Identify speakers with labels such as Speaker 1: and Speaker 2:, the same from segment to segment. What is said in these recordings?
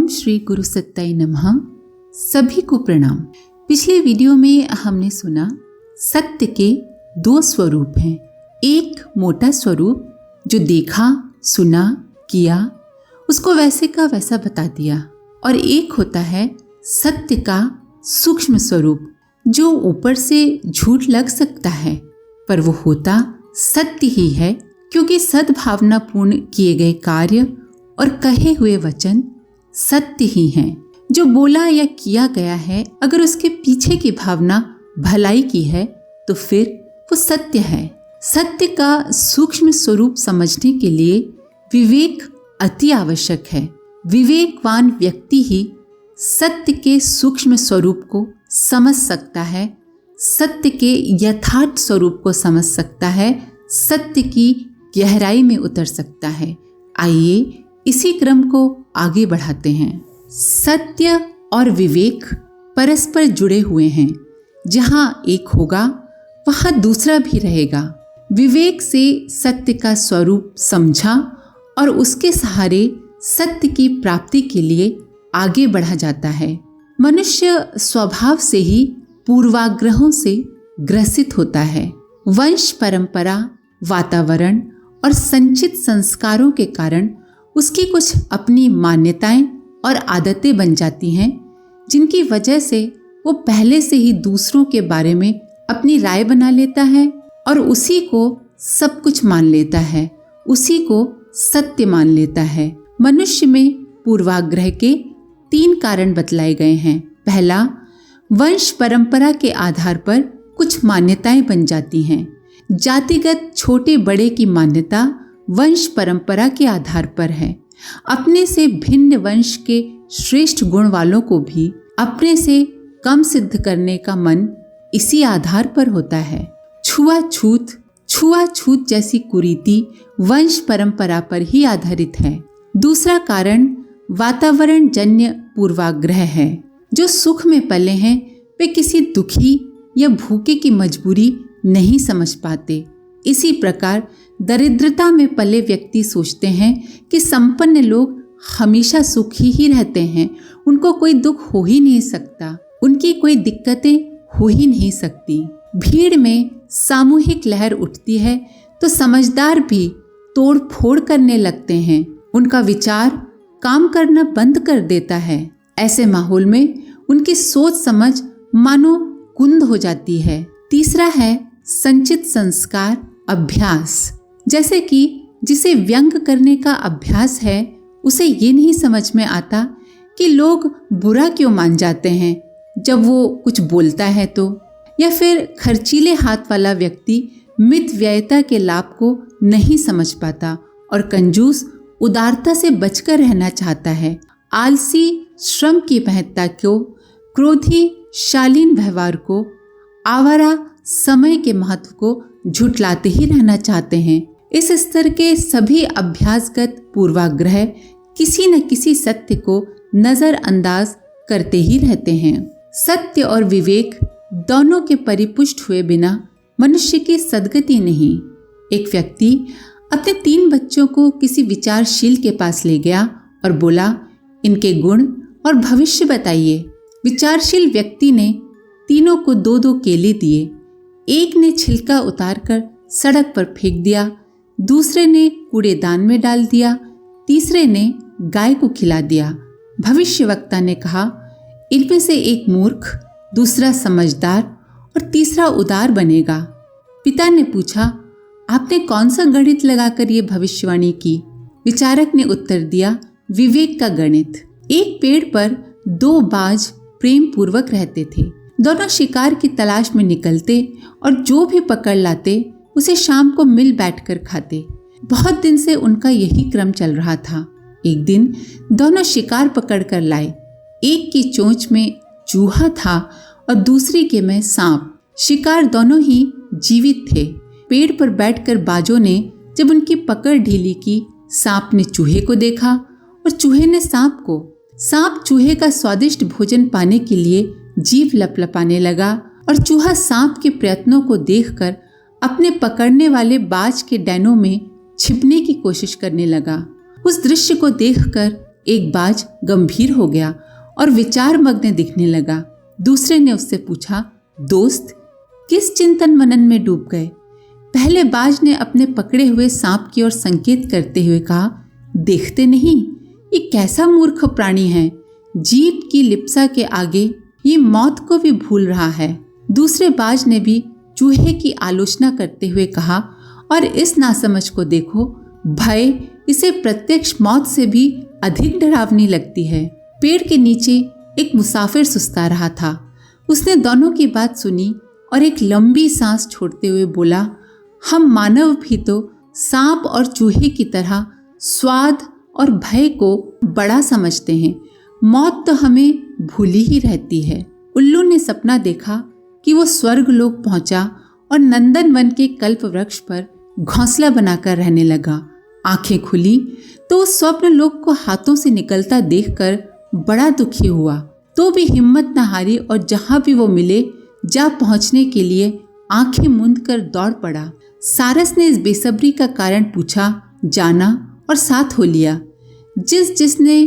Speaker 1: श्री गुरु सत्ताई नमः। सभी को प्रणाम। पिछले वीडियो में हमने सुना सत्य के दो स्वरूप हैं। एक मोटा स्वरूप जो देखा, सुना, किया, उसको वैसे का वैसा बता दिया, और एक होता है सत्य का सूक्ष्म स्वरूप जो ऊपर से झूठ लग सकता है पर वो होता सत्य ही है, क्योंकि सद्भावना पूर्ण किए गए कार्य और कहे हुए वचन सत्य ही हैं। जो बोला या किया गया है, अगर उसके पीछे की भावना भलाई की है तो फिर वो सत्य है। सत्य का सूक्ष्म स्वरूप समझने के लिए विवेक अति आवश्यक है। विवेकवान व्यक्ति ही सत्य के सूक्ष्म स्वरूप को समझ सकता है, सत्य के यथार्थ स्वरूप को समझ सकता है, सत्य की गहराई में उतर सकता है। आइए इसी क्रम को आगे बढ़ाते हैं। सत्य और विवेक परस्पर जुड़े हुए हैं। जहाँ एक होगा वहाँ दूसरा भी रहेगा। विवेक से सत्य का स्वरूप समझा और उसके सहारे सत्य की प्राप्ति के लिए आगे बढ़ा जाता है। मनुष्य स्वभाव से ही पूर्वाग्रहों से ग्रसित होता है। वंश परंपरा, वातावरण और संचित संस्कारों के कारण उसकी कुछ अपनी मान्यताएं और आदतें बन जाती हैं, जिनकी वजह से वो पहले से ही दूसरों के बारे में अपनी राय बना लेता है और उसी को सब कुछ मान लेता है, उसी को सत्य मान लेता है। मनुष्य में पूर्वाग्रह के 3 कारण बतलाए गए हैं। पहला, वंश परंपरा के आधार पर कुछ मान्यताएं बन जाती हैं। जातिगत छोटे बड़े की मान्यता वंश परंपरा के आधार पर है। अपने से भिन्न वंश के श्रेष्ठ गुण वालों को भी अपने से कम सिद्ध करने का मन इसी आधार पर होता है। छुआछूत जैसी कुरीति वंश परंपरा पर ही आधारित है। दूसरा कारण वातावरण जन्य पूर्वाग्रह है। जो सुख में पले हैं वे किसी दुखी या भूखे की मजबूरी नहीं समझ पाते। इसी प्रकार दरिद्रता में पले व्यक्ति सोचते हैं कि संपन्न लोग हमेशा सुखी ही रहते हैं, उनको कोई दुख हो ही नहीं सकता, उनकी कोई दिक्कतें हो ही नहीं सकती। भीड़ में सामूहिक लहर उठती है तो समझदार भी तोड़ फोड़ करने लगते हैं, उनका विचार काम करना बंद कर देता है। ऐसे माहौल में उनकी सोच समझ मानो कुंद हो जाती है। तीसरा है संचित संस्कार अभ्यास। जैसे कि जिसे व्यंग करने का अभ्यास है, उसे ये नहीं समझ में आता कि लोग बुरा क्यों मान जाते हैं जब वो कुछ बोलता है तो, या फिर खर्चीले हाथ वाला व्यक्ति मित व्ययता के लाभ को नहीं समझ पाता और कंजूस उदारता से बचकर रहना चाहता है। आलसी श्रम की महत्ता को, क्रोधी शालीन व्यवहार को, आवारा समय के महत्व को झुठलाते ही रहना चाहते हैं। इस स्तर के सभी अभ्यासगत पूर्वाग्रह किसी न किसी सत्य को नजरअंदाज करते ही रहते हैं। सत्य और विवेक दोनों के परिपुष्ट हुए बिना मनुष्य की सद्गति नहीं। एक व्यक्ति अपने 3 बच्चों को किसी विचारशील के पास ले गया और बोला, इनके गुण और भविष्य बताइए। विचारशील व्यक्ति ने तीनों को 2-2 केले दिए। एक ने छिलका उतारकर सड़क पर फेंक दिया, दूसरे ने कूड़ेदान में डाल दिया, तीसरे ने गाय को खिला दिया। भविष्यवक्ता ने कहा, इनमें से एक मूर्ख, दूसरा समझदार और तीसरा उदार बनेगा। पिता ने पूछा, आपने कौन सा गणित लगाकर ये भविष्यवाणी की? विचारक ने उत्तर दिया, विवेक का गणित। एक पेड़ पर 2 बाज प्रेम पूर्वक रहते थे। दोनों शिकार की तलाश में निकलते और जो भी पकड़ लाते उसे शाम को मिल बैठकर खाते। बहुत दिन से उनका यही क्रम चल रहा था। एक दिन दोनों शिकार पकड़ कर लाए। एक की चोंच में चूहा था और दूसरी के में सांप। शिकार दोनों ही जीवित थे। पेड़ पर बैठकर बाजों ने जब उनकी पकड़ ढीली की, सांप ने चूहे को देखा और चूहे ने सांप को। सांप चूहे का स्वादिष्ट भोजन पाने के लिए जीभ लपलपाने लगा और चूहा सांप के प्रयत्नों को देखकर अपने पकड़ने वाले बाज के डैनों में छिपने की कोशिश करने लगा। उस दृश्य को देखकर एक बाज गंभीर हो गया और विचार मग्न दिखने लगा। दूसरे ने उससे पूछा, दोस्त, किस चिंतन मनन में डूब गए? पहले बाज ने अपने पकड़े हुए सांप की ओर संकेत करते हुए कहा, देखते नहीं, ये कैसा मूर्ख प्राणी है। जीभ की लिप्सा के आगे ये मौत को भी भूल रहा है। दूसरे बाज ने भी चूहे की आलोचना करते हुए कहा, और इस नासमझ को देखो, भय इसे प्रत्यक्ष मौत से भी अधिक डरावनी लगती है। पेड़ के नीचे एक मुसाफिर सुस्ता रहा था। उसने दोनों की बात सुनी और एक लंबी सांस छोड़ते हुए बोला, हम मानव भी तो सांप और चूहे की तरह स्वाद और भय को बड़ा समझते हैं। मौत तो हमें भूली ही रहती है। उल्लू ने सपना देखा कि वो स्वर्ग लोक पहुंचा और नंदनवन के कल्प वृक्ष पर घोंसला बनाकर रहने लगा। आंखें खुली तो उस स्वप्न लोक को हाथों से निकलता देखकर बड़ा दुखी हुआ, तो भी हिम्मत न हारी और जहां भी वो मिले जा पहुंचने के लिए आंखें मूंद कर दौड़ पड़ा। सारस ने इस बेसब्री का कारण पूछा, जाना और साथ हो लिया। जिसने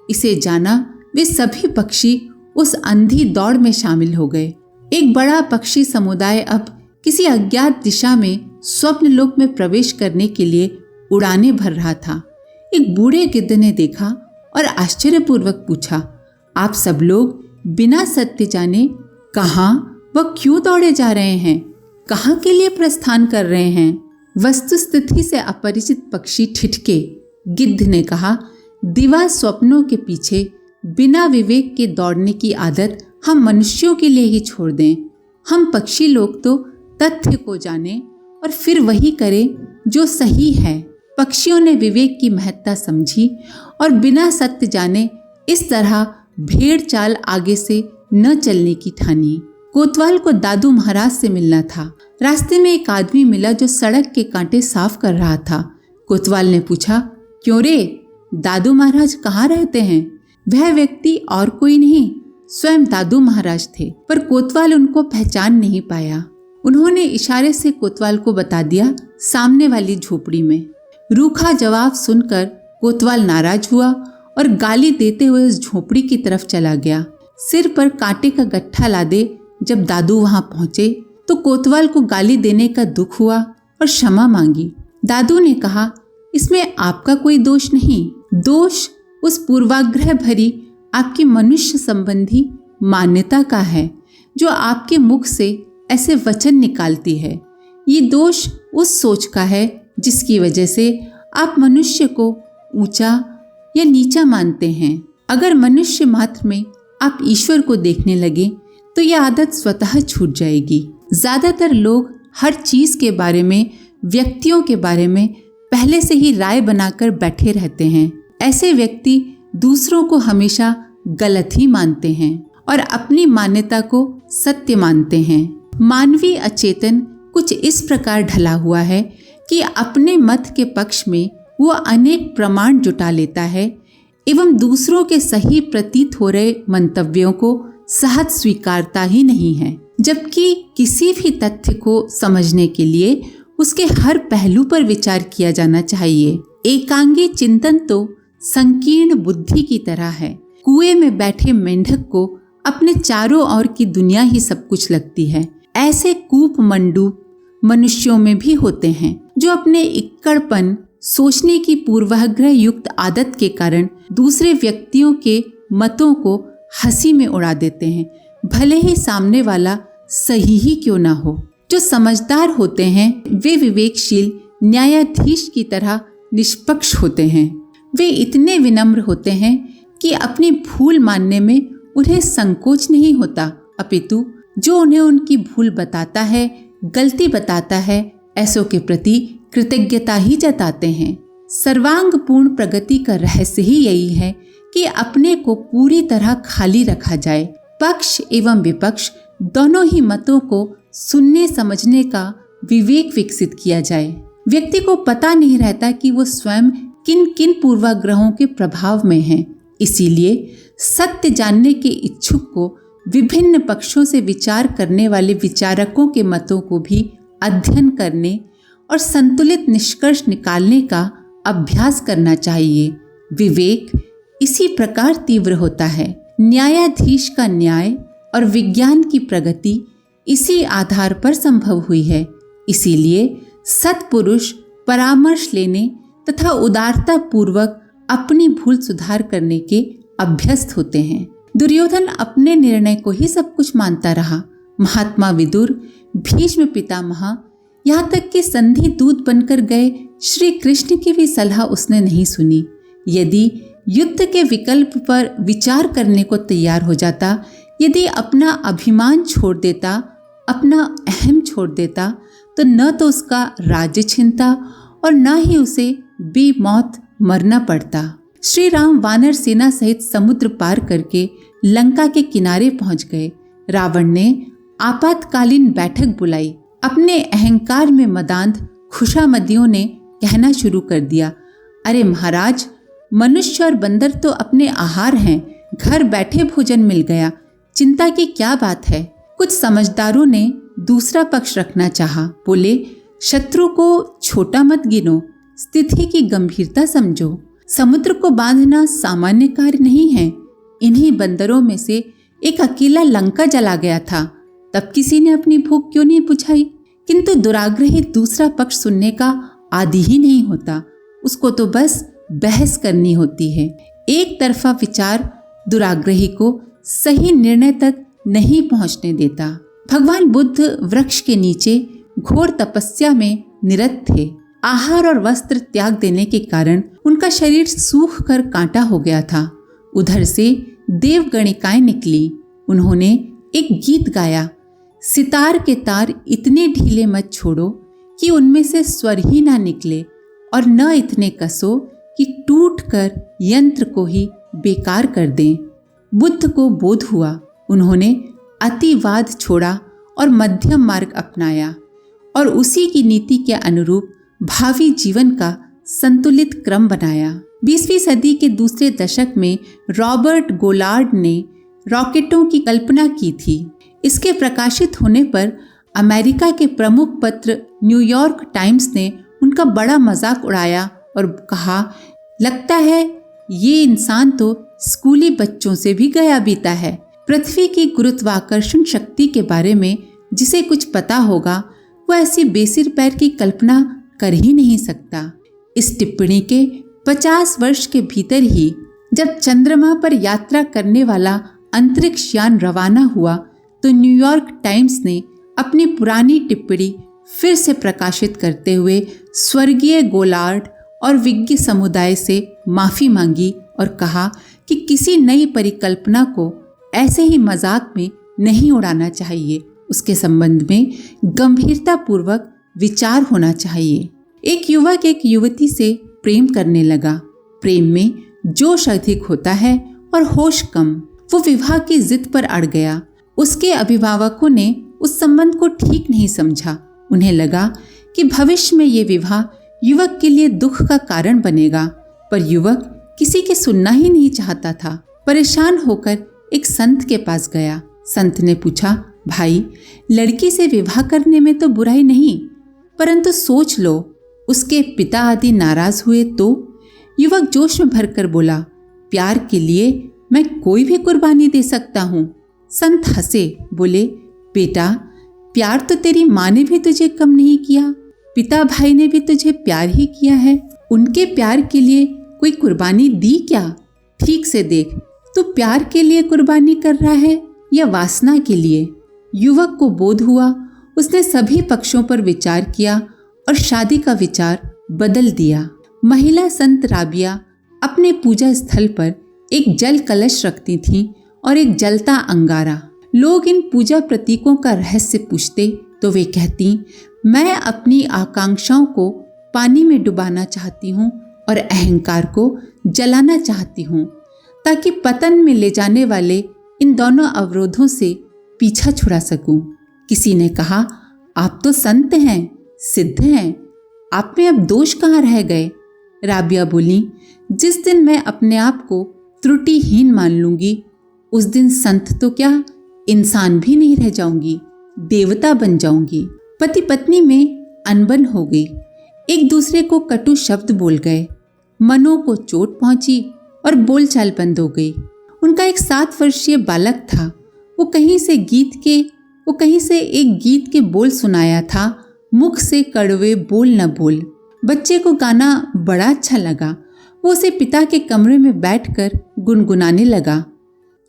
Speaker 1: इसे जाना वे सभी पक्षी उस अंधी दौड़ में शामिल हो गए। एक बड़ा पक्षी समुदाय अब किसी अज्ञात दिशा में स्वप्न लोक में प्रवेश करने के लिए उड़ाने भर रहा था। एक बूढ़े गिद्ध ने देखा और आश्चर्यपूर्वक पूछा, आप सब लोग बिना सत्य जाने कहाँ व क्यों दौड़े जा रहे हैं? कहाँ के लिए प्रस्थान कर रहे हैं? वस्तुस्थिति से अपरिचित पक्षी ठिठके। गिद्ध ने कहा, दिवा स्वप्नों के पीछे बिना विवेक के दौड़ने की आदत हम मनुष्यों के लिए ही छोड़ दें। हम पक्षी लोग तो तथ्य को जाने और फिर वही करें जो सही है। पक्षियों ने विवेक की महत्ता समझी और बिना सत्य जाने इस तरह भेड़ चाल आगे से न चलने की ठानी। कोतवाल को दादू महाराज से मिलना था। रास्ते में एक आदमी मिला जो सड़क के कांटे साफ कर रहा था। कोतवाल ने पूछा, क्यों रे, दादू महाराज कहाँ रहते हैं? वह व्यक्ति और कोई नहीं, स्वयं दादू महाराज थे, पर कोतवाल उनको पहचान नहीं पाया। उन्होंने इशारे से कोतवाल को बता दिया, सामने वाली झोपड़ी में। रूखा जवाब सुनकर कोतवाल नाराज हुआ और गाली देते हुए उस झोपड़ी की तरफ चला गया। सिर पर कांटे का गट्ठा लादे जब दादू वहां पहुंचे तो कोतवाल को गाली देने का दुख हुआ और क्षमा मांगी। दादू ने कहा, इसमें आपका कोई दोष नहीं, दोष उस पूर्वाग्रह भरी आपकी मनुष्य संबंधी मान्यता का है जो आपके मुख से ऐसे वचन निकालती है। ये दोष उस सोच का है जिसकी वजह से आप मनुष्य को ऊंचा या नीचा मानते हैं। अगर मनुष्य मात्र में आप ईश्वर को देखने लगे तो यह आदत स्वतः छूट जाएगी। ज्यादातर लोग हर चीज के बारे में, व्यक्तियों के बारे में पहले से ही राय बनाकर बैठे रहते हैं। ऐसे व्यक्ति दूसरों को हमेशा गलत ही मानते हैं और अपनी मान्यता को सत्य मानते हैं। मानवीय अचेतन कुछ इस प्रकार ढला हुआ है कि अपने मत के पक्ष में वो अनेक प्रमाण जुटा लेता है एवं दूसरों के सही प्रतीत हो रहे मंतव्यों को सहज स्वीकारता ही नहीं है, जबकि किसी भी तथ्य को समझने के लिए उसके हर पहलू पर विचार किया जाना चाहिए। एकांगी चिंतन तो संकीर्ण बुद्धि की तरह है। कुएं में बैठे मेंढक को अपने चारों ओर की दुनिया ही सब कुछ लगती है। ऐसे कूप मंडूक मनुष्यों में भी होते हैं जो अपने इक्कड़पन, सोचने की पूर्वाग्रह युक्त आदत के कारण दूसरे व्यक्तियों के मतों को हंसी में उड़ा देते हैं, भले ही सामने वाला सही ही क्यों ना हो। जो समझदार होते हैं वे विवेकशील न्यायाधीश की तरह निष्पक्ष होते हैं। वे इतने विनम्र होते हैं कि अपनी भूल मानने में उन्हें संकोच नहीं होता, अपितु जो उन्हें उनकी भूल बताता है, गलती बताता है, ऐसों के प्रति कृतज्ञता ही जताते हैं। सर्वांगपूर्ण प्रगति का रहस्य ही यही है कि अपने को पूरी तरह खाली रखा जाए। पक्ष एवं विपक्ष दोनों ही मतों को सुनने समझने का विवेक विकसित किया जाए। व्यक्ति को पता नहीं रहता कि वो स्वयं किन किन पूर्वाग्रहों के प्रभाव में है। इसीलिए सत्य जानने के इच्छुक को विभिन्न पक्षों से विचार करने वाले विचारकों के मतों को भी अध्ययन करने और संतुलित निष्कर्ष निकालने का अभ्यास करना चाहिए। विवेक इसी प्रकार तीव्र होता है। न्यायाधीश का न्याय और विज्ञान की प्रगति इसी आधार पर संभव हुई है। इसीलिए सत्पुरुष परामर्श लेने तथा उदारता पूर्वक अपनी भूल सुधार करने के अभ्यस्त होते हैं। दुर्योधन अपने निर्णय को ही सब कुछ मानता रहा। महात्मा विदुर, भीष्म पितामह, यहाँ तक कि संधि दूत बनकर गए श्री कृष्ण की भी सलाह उसने नहीं सुनी। यदि युद्ध के विकल्प पर विचार करने को तैयार हो जाता, यदि अपना अभिमान छोड़ देता, अपना अहम छोड़ देता, तो न तो उसका राज्य छिनता और न ही उसे बेमौत मरना पड़ता। श्री राम वानर सेना सहित समुद्र पार करके लंका के किनारे पहुंच गए। रावण ने आपातकालीन बैठक बुलाई। अपने अहंकार में मदांध खुशामदियों ने कहना शुरू कर दिया, अरे महाराज, मनुष्य और बंदर तो अपने आहार हैं, घर बैठे भोजन मिल गया, चिंता की क्या बात है। कुछ समझदारों ने दूसरा पक्ष रखना चाहा। बोले, शत्रु को छोटा मत गिनो, स्थिति की गंभीरता समझो। समुद्र को बांधना सामान्य कार्य नहीं है। इन्हीं बंदरों में से एक अकेला लंका जला गया था, तब किसी ने अपनी भूख क्यों नहीं बुझाई। किंतु दुराग्रही दूसरा पक्ष सुनने का आदी ही नहीं होता, उसको तो बस बहस करनी होती है। एक तरफा विचार दुराग्रही को सही निर्णय तक नहीं पहुंचने देता। भगवान बुद्ध वृक्ष के नीचे घोर तपस्या में निरत थे। आहार और वस्त्र त्याग देने के कारण उनका शरीर सूख कर कांटा हो गया था। उधर से देवगणिकाएं निकली। उन्होंने एक गीत गाया, सितार के तार इतने ढीले मत छोड़ो कि उनमें से स्वर ही ना निकले, और न इतने कसो कि टूट कर यंत्र को ही बेकार कर दें। बुद्ध को बोध हुआ। उन्होंने अतिवाद छोड़ा और मध्यम मार्ग अपनाया और उसी की नीति के अनुरूप भावी जीवन का संतुलित क्रम बनाया। 20वीं सदी के दूसरे दशक में रॉबर्ट गोलार्ड ने रॉकेटों की कल्पना की थी। इसके प्रकाशित होने पर अमेरिका के प्रमुख पत्र न्यूयॉर्क टाइम्स ने उनका बड़ा मजाक उड़ाया और कहा, लगता है ये इंसान तो स्कूली बच्चों से भी गया बीता है। पृथ्वी की गुरुत्वाकर्षण शक्ति के बारे में जिसे कुछ पता होगा, वो ऐसी बेसिर पैर की कल्पना कर ही नहीं सकता। इस टिप्पणी के 50 वर्ष के भीतर ही जब चंद्रमा पर यात्रा करने वाला अंतरिक्ष यान रवाना हुआ, तो न्यूयॉर्क टाइम्स ने अपनी पुरानी टिप्पणी फिर से प्रकाशित करते हुए स्वर्गीय गोलार्ड और विज्ञ समुदाय से माफी मांगी और कहा कि किसी नई परिकल्पना को ऐसे ही मजाक में नहीं उड़ाना चाहिए, उसके संबंध में गंभीरता पूर्वक विचार होना चाहिए। एक युवक एक युवती से प्रेम करने लगा। प्रेम में जोश अधिक होता है और होश कम। वो विवाह की जिद पर अड़ गया। उसके अभिभावकों ने उस संबंध को ठीक नहीं समझा। उन्हें लगा कि भविष्य में ये विवाह युवक के लिए दुख का कारण बनेगा, पर युवक किसी की सुनना ही नहीं चाहता था। परेशान होकर एक संत के पास गया। संत ने पूछा, भाई, लड़की से विवाह करने में तो बुराई नहीं, परंतु सोच लो उसके पिता आदि नाराज हुए तो? युवक जोश में भरकर बोला, प्यार के लिए मैं कोई भी कुर्बानी दे सकता हूँ। संत हंसे, बोले, बेटा, प्यार तो तेरी माँ ने भी तुझे कम नहीं किया, पिता भाई ने भी तुझे प्यार ही किया है। उनके प्यार के लिए कोई कुर्बानी दी क्या? ठीक से देख, तू प्यार के लिए कुर्बानी कर रहा है या वासना के लिए? युवक को बोध हुआ। उसने सभी पक्षों पर विचार किया और शादी का विचार बदल दिया। महिला संत राबिया अपने पूजा स्थल पर एक जल कलश रखती थीं और एक जलता अंगारा। लोग इन पूजा प्रतीकों का रहस्य पूछते तो वे कहती, मैं अपनी आकांक्षाओं को पानी में डुबाना चाहती हूँ और अहंकार को जलाना चाहती हूँ, ताकि पतन में ले जाने वाले इन दोनों अवरोधों से पीछा छुड़ा सकूं। किसी ने कहा, आप तो संत हैं, सिद्ध हैं, आप में अब दोष कहाँ रह गए? राबिया बोली, जिस दिन मैं अपने आप को त्रुटिहीन मान लूंगी, उस दिन संत तो क्या, इंसान भी नहीं रह जाऊंगी, देवता बन जाऊंगी। पति पत्नी में अनबन हो गई। एक दूसरे को कटु शब्द बोल गए। मनों को चोट पहुंची और बोलचाल बंद हो गई। उनका एक 7 वर्षीय बालक था। वो कहीं से एक गीत के बोल सुनाया था, मुख से कड़वे बोल न बोल। बच्चे को गाना बड़ा अच्छा लगा। वो उसे पिता के कमरे में बैठकर गुनगुनाने लगा।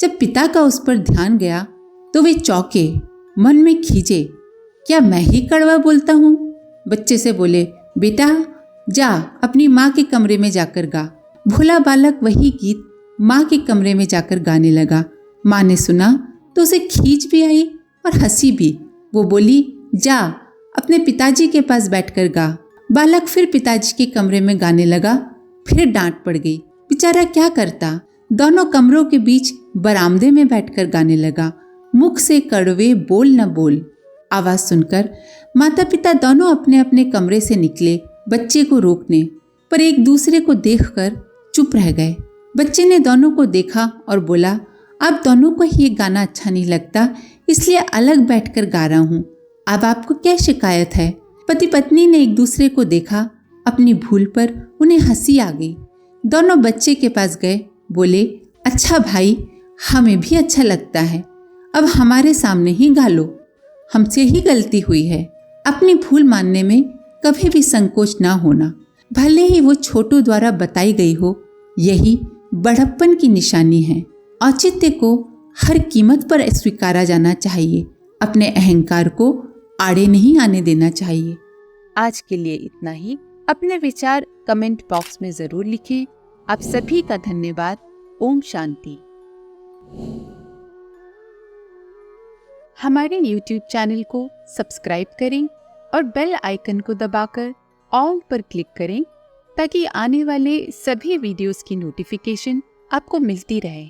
Speaker 1: जब पिता का उस पर ध्यान गया तो वे चौंके, मन में खींचे, क्या मैं ही कड़वा बोलता हूँ? बच्चे से बोले, बेटा जा अपनी माँ के कमरे में जाकर गा। भोला बालक वही गीत माँ के कमरे में जाकर गाने लगा। माँ ने सुना तो उसे खींच भी आई और हंसी भी। वो बोली, जा अपने पिताजी के पास बैठकर गा। बालक फिर पिताजी के कमरे में गाने लगा। फिर डांट पड़ गई। बेचारा क्या करता, दोनों कमरों के बीच बरामदे में बैठकर गाने लगा, मुख से कड़वे बोल न बोल। आवाज सुनकर माता पिता दोनों अपने अपने कमरे से निकले बच्चे को रोकने, पर एक दूसरे को देखकर चुप रह गए। बच्चे ने दोनों को देखा और बोला, आप दोनों को ही ये गाना अच्छा नहीं लगता, इसलिए अलग बैठकर गा रहा हूँ। अब आपको क्या शिकायत है? पति पत्नी ने एक दूसरे को देखा। अपनी भूल पर उन्हें हंसी आ गई। दोनों बच्चे के पास गए, बोले, अच्छा भाई, हमें भी अच्छा लगता है, अब हमारे सामने ही गा लो, हमसे ही गलती हुई है। अपनी भूल मानने में कभी भी संकोच ना होना, भले ही वो छोटू द्वारा बताई गई हो। यही बड़प्पन की निशानी है। औचित्य को हर कीमत पर स्वीकारा जाना चाहिए। अपने अहंकार को आड़े नहीं आने देना चाहिए।
Speaker 2: आज के लिए इतना ही। अपने विचार कमेंट बॉक्स में जरूर लिखें। आप सभी का धन्यवाद। ओम शांति। हमारे YouTube चैनल को सब्सक्राइब करें और बेल आइकन को दबाकर ऑल पर क्लिक करें ताकि आने वाले सभी वीडियोस की नोटिफिकेशन आपको मिलती रहे।